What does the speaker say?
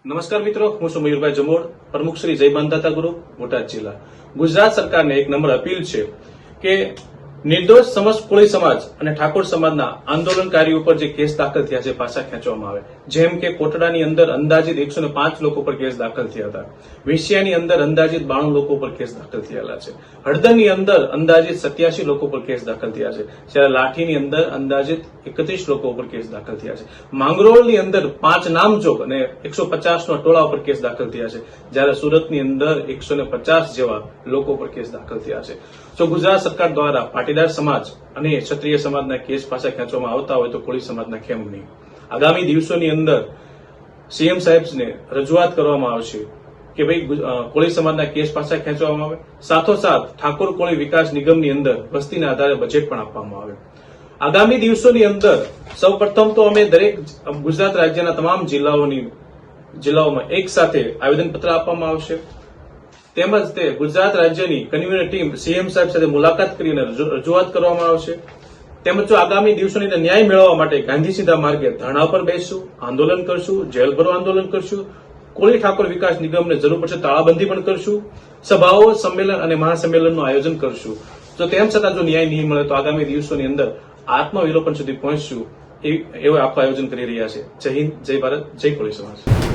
નમસ્કાર મિત્રો, હું છું મયુરભાઈ જમોડ, પ્રમુખ શ્રી જય બાંધાતા ગ્રુપ, બોટાદ જિલ્લા. ગુજરાત સરકારને એક નમ્ર અપીલ છે કે નિર્દોષ સમસ્ત કોળી સમાજ અને ઠાકોર સમાજના આંદોલનકારીઓ પર જે કેસ દાખલ થયા છે પાછા ખેંચવામાં આવે. જેમ કે કોટડાની અંદર અંદાજિત 105 લોકો પર કેસ દાખલ થયા હતા, વેશ્યાની અંદર અંદાજિત 92 લોકો પર કેસ દાખલ થયેલા છે, હળદરની અંદર અંદાજિત 87 લોકો પર કેસ દાખલ થયા છે, જ્યારે લાઠીની અંદર અંદાજિત 31 લોકો પર કેસ દાખલ થયા છે, માંગરોળની અંદર 5 નામજોગ અને 150 ટોળા પર કેસ દાખલ થયા છે, જ્યારે સુરતની અંદર 150 જેવા લોકો પર કેસ દાખલ થયા છે. જો ગુજરાત સરકાર દ્વારા પાટીદાર સમાજ અને ક્ષત્રિય સમાજના કેસ પાછા ખેંચવામાં આવતા હોય તો કોળી સમાજના કેમ નહીં? આગામી દિવસોની અંદર સીએમ સાહેબને રજૂઆત કરવામાં આવશે કે ભાઈ કોળી સમાજના કેસ પાછા ખેંચવામાં આવે, સાથોસાથ ઠાકોર કોળી વિકાસ નિગમની અંદર વસ્તીના આધારે બજેટ પણ આપવામાં આવે. આગામી દિવસોની અંદર સૌપ્રથમ તો અમે દરેક ગુજરાત રાજ્યના તમામ જિલ્લાઓમાં એક સાથે આવેદનપત્ર આપવામાં આવશે. તેમજ તે ગુજરાત રાજ્યની કન્વીનર ટીમ સીએમ સાહેબ સાથે મુલાકાત કરીને રજૂઆત કરવામાં આવશે. તેમજ જો આગામી દિવસોની અંદર ન્યાય મેળવવા માટે ગાંધી સીધા માર્ગે ધરણા પર બેસશું, આંદોલન કરશું, જેલભરો આંદોલન કરશું, કોળી ઠાકોર વિકાસ નિગમને જરૂર પડશે તાળાબંધી પણ કરશું, સભાઓ, સંમેલન અને મહાસંમેલનનું આયોજન કરશું. જો તેમ છતાં જો ન્યાય નહીં મળે તો આગામી દિવસોની અંદર આત્મવિલોપન સુધી પહોંચશું, એવું આખું આયોજન કરી રહ્યા છે. જય હિન્દ, જય ભારત, જય કોળી સમાજ.